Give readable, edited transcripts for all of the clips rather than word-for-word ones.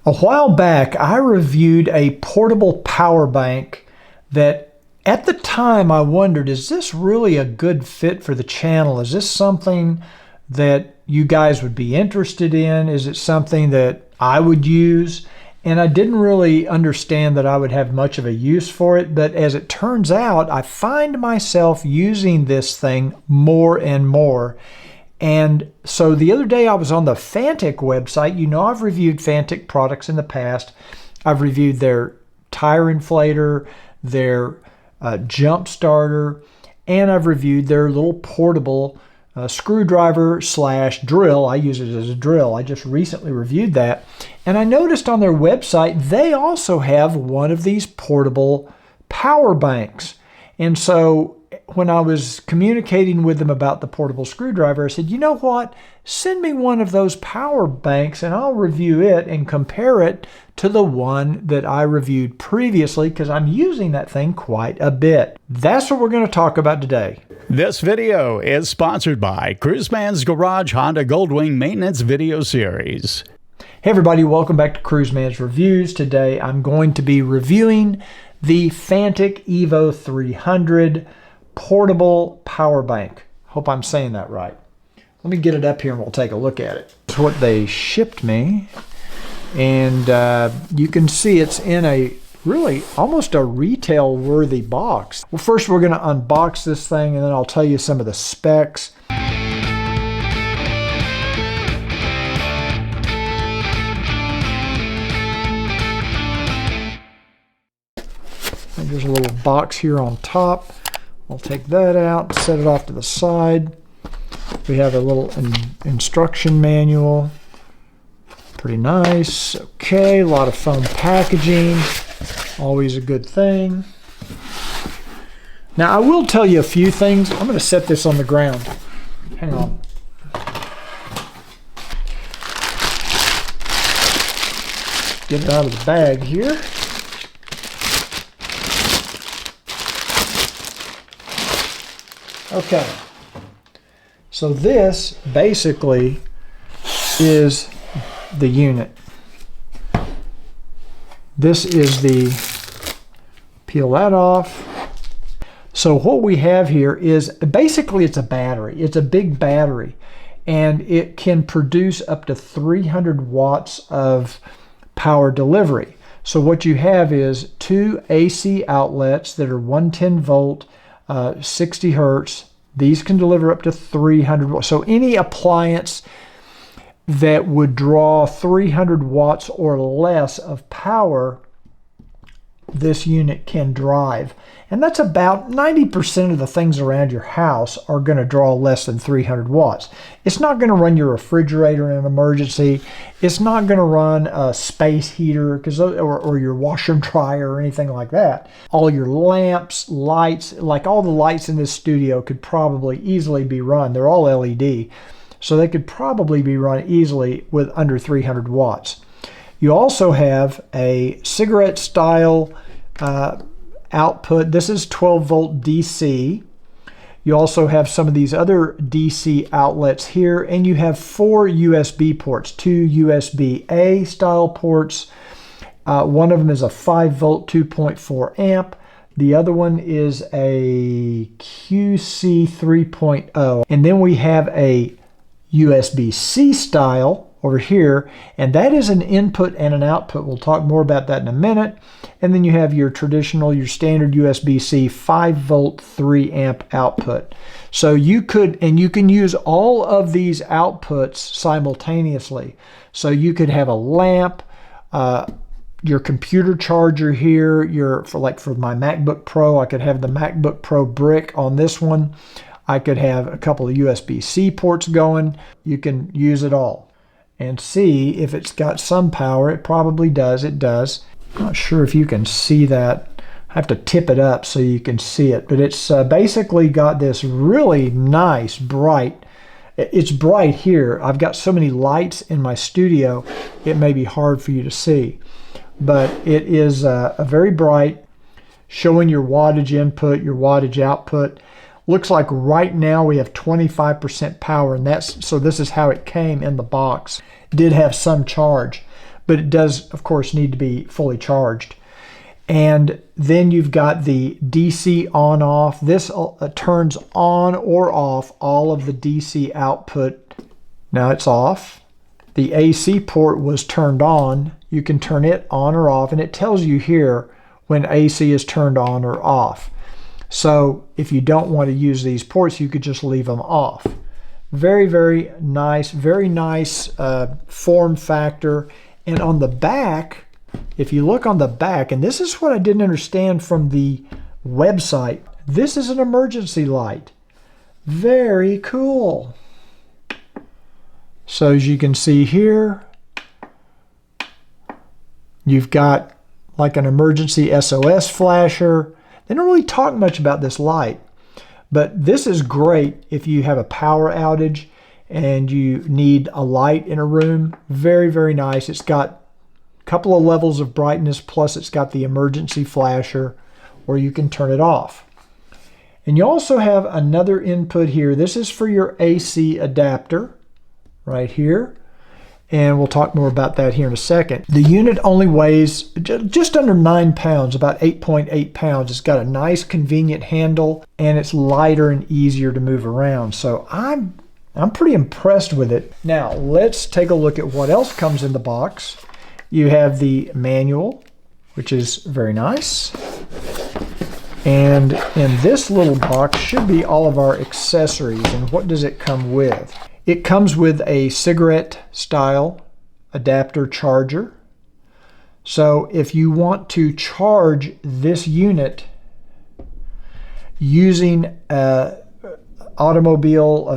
A while back, I reviewed a portable power bank that at the time I wondered, is this really a good fit for the channel? Is this something that you guys would be interested in? Is it something that I would use? And I didn't really understand that I would have much of a use for it, but as it turns out, I find myself using this thing more and more. And so the other day I was on the Fanttik website. You know, I've reviewed Fanttik products in the past. I've reviewed their tire inflator, their jump starter, and I've reviewed their little portable screwdriver slash drill. I use it as a drill. I just recently reviewed that. And I noticed on their website, they also have one of these portable power banks. And so when I was communicating with them about the portable screwdriver, I said, you know what? Send me one of those power banks and I'll review it and compare it to the one that I reviewed previously, because I'm using that thing quite a bit. That's what we're going to talk about today. This video is sponsored by Cruiseman's Garage Honda Goldwing Maintenance Video Series. Hey everybody, welcome back to Cruiseman's Reviews. Today I'm going to be reviewing the Fanttik EVO 300 portable power bank. Hope I'm saying that right. Let me get it up here and we'll take a look at it. It's what they shipped me, and you can see it's in a really almost a retail worthy box. Well, first we're going to unbox this thing and then I'll tell you some of the specs. And there's a little box here on top. I'll take that out, set it off to the side. We have a little instruction manual. Pretty nice. Okay, a lot of foam packaging. Always a good thing. Now I will tell you a few things. I'm going to set this on the ground. Hang on. Get it out of the bag here. Okay, so this basically is the unit. This is the, peel that off. So what we have here is basically it's a battery. It's a big battery, and it can produce up to 300 watts of power delivery. So what you have is two AC outlets that are 110 volt, 60 hertz. These can deliver up to 300 watts. So any appliance that would draw 300 watts or less of power, this unit can drive. And that's about 90% of the things around your house are going to draw less than 300 watts. It's not going to run your refrigerator in an emergency. It's not going to run a space heater or your washer and dryer or anything like that. All your lamps, lights, like all the lights in this studio could probably easily be run. They're all LED. So they could probably be run easily with under 300 watts. You also have a cigarette style output. This is 12 volt DC. You also have some of these other DC outlets here, and you have 4 USB ports, 2 USB-A style ports. One of them is a 5 volt 2.4 amp. The other one is a QC 3.0. And then we have a USB-C style over here, and that is an input and an output. We'll talk more about that in a minute. And then you have your traditional, your standard USB-C 5 volt 3 amp output. So you can use all of these outputs simultaneously. So you could have a lamp, your computer charger here, for my MacBook Pro, I could have the MacBook Pro brick on this one. I could have a couple of USB-C ports going. You can use it all and see if it's got some power. It probably does. It does. I'm not sure if you can see that. I have to tip it up so you can see it. But it's basically got this really nice bright. It's bright here. I've got so many lights in my studio, it may be hard for you to see. But it is a very bright, showing your wattage input, your wattage output. Looks like right now we have 25% power, and so this is how it came in the box. It did have some charge. but it does, of course, need to be fully charged. And then you've got the DC on-off. This turns on or off all of the DC output. Now it's off. The AC port was turned on. You can turn it on or off, and it tells you here when AC is turned on or off. So if you don't want to use these ports, you could just leave them off. Very, very nice form factor. And on the back, if you look on the back, and this is what I didn't understand from the website, this is an emergency light. Very cool. So as you can see here, you've got like an emergency SOS flasher. They don't really talk much about this light, but this is great if you have a power outage and you need a light in a room. Very, very nice. It's got a couple of levels of brightness, plus it's got the emergency flasher, or you can turn it off. And you also have another input here. This is for your AC adapter right here. And we'll talk more about that here in a second. The unit only weighs just under 9 pounds, about 8.8 pounds. It's got a nice convenient handle, and it's lighter and easier to move around. So I'm pretty impressed with it. Now let's take a look at what else comes in the box. You have the manual, which is very nice. And in this little box should be all of our accessories. And what does it come with? It comes with a cigarette style adapter charger. So if you want to charge this unit using a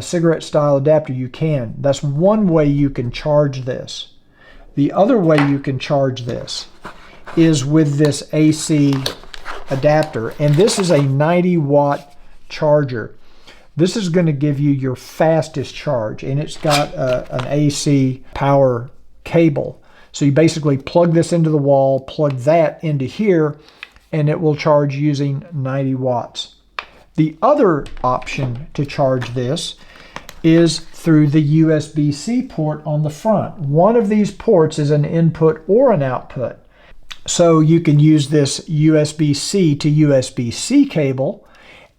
cigarette style adapter, you can. That's one way you can charge this. The other way you can charge this is with this AC adapter, and this is a 90-watt charger. This is going to give you your fastest charge, and it's got an AC power cable. So you basically plug this into the wall, plug that into here, and it will charge using 90 watts. The other option to charge this is through the USB-C port on the front. One of these ports is an input or an output. So you can use this USB-C to USB-C cable.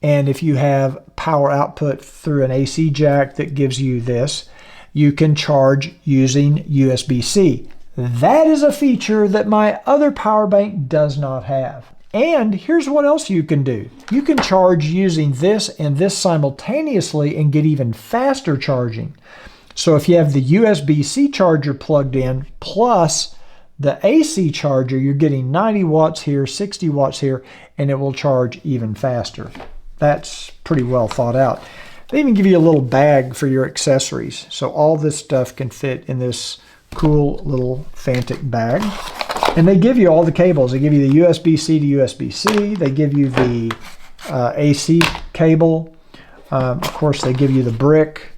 And if you have power output through an AC jack that gives you this, you can charge using USB-C. That is a feature that my other power bank does not have. And here's what else you can do. You can charge using this and this simultaneously and get even faster charging. So if you have the USB-C charger plugged in plus the AC charger, you're getting 90 watts here, 60 watts here, and it will charge even faster. That's pretty well thought out. They even give you a little bag for your accessories. So all this stuff can fit in this cool little Fanttik bag. And they give you all the cables. They give you the USB-C to USB-C. They give you the AC cable. Of course, they give you the brick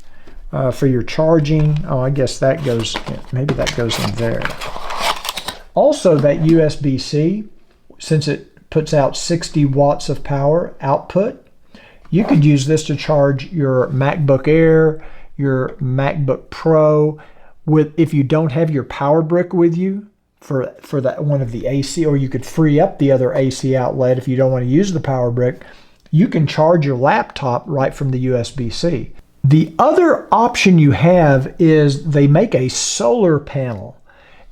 for your charging. Oh, I guess that goes, maybe that goes in there. Also, that USB-C, since it puts out 60 watts of power output, you could use this to charge your MacBook Air, your MacBook Pro. If you don't have your power brick with you for that one of the AC, or you could free up the other AC outlet if you don't want to use the power brick, you can charge your laptop right from the USB-C. The other option you have is they make a solar panel,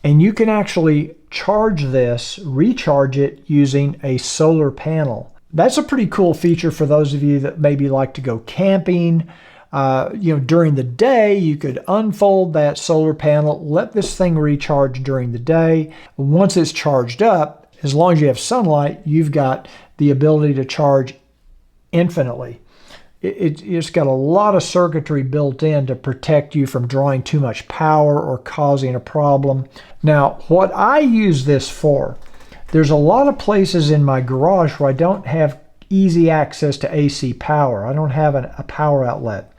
and you can actually charge this, recharge it using a solar panel. That's a pretty cool feature for those of you that maybe like to go camping. During the day, you could unfold that solar panel, let this thing recharge during the day. Once it's charged up, as long as you have sunlight, you've got the ability to charge infinitely. It's got a lot of circuitry built in to protect you from drawing too much power or causing a problem. Now, what I use this for, there's a lot of places in my garage where I don't have easy access to AC power. I don't have a power outlet.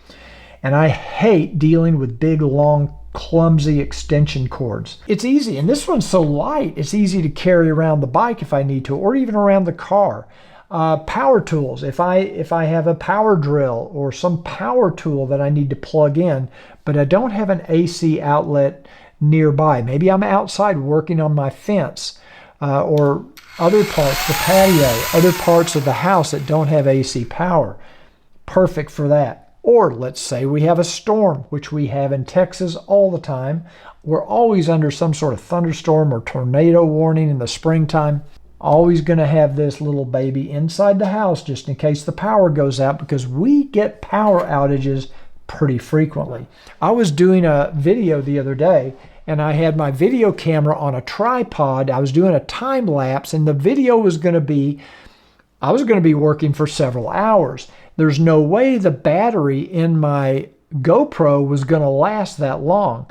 And I hate dealing with big, long, clumsy extension cords. It's easy, and this one's so light, it's easy to carry around the bike if I need to, or even around the car. Power tools, if I have a power drill or some power tool that I need to plug in, but I don't have an AC outlet nearby. Maybe I'm outside working on my fence or other parts, the patio, other parts of the house that don't have AC power. Perfect for that. Or let's say we have a storm, which we have in Texas all the time. We're always under some sort of thunderstorm or tornado warning in the springtime. Always going to have this little baby inside the house just in case the power goes out, because we get power outages pretty frequently. I was doing a video the other day and I had my video camera on a tripod. I was doing a time lapse and the video was going to be, I was going to be working for several hours. There's no way the battery in my GoPro was going to last that long.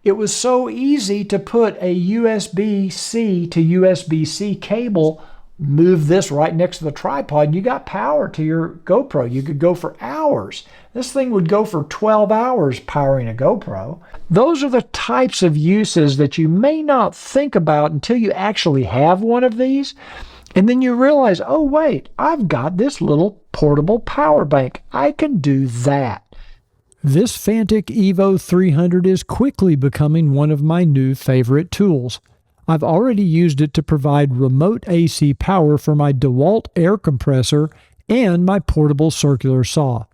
It was so easy to put a USB-C to USB-C cable, move this right next to the tripod, and you got power to your GoPro. You could go for hours. This thing would go for 12 hours powering a GoPro. Those are the types of uses that you may not think about until you actually have one of these. And then you realize, oh wait, I've got this little portable power bank. I can do that. This Fanttik EVO 300 is quickly becoming one of my new favorite tools. I've already used it to provide remote AC power for my DeWalt air compressor and my portable circular saw.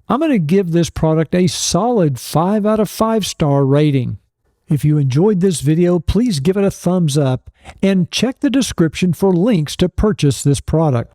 I'm going to give this product a solid 5 out of 5 star rating. If you enjoyed this video, please give it a thumbs up and check the description for links to purchase this product.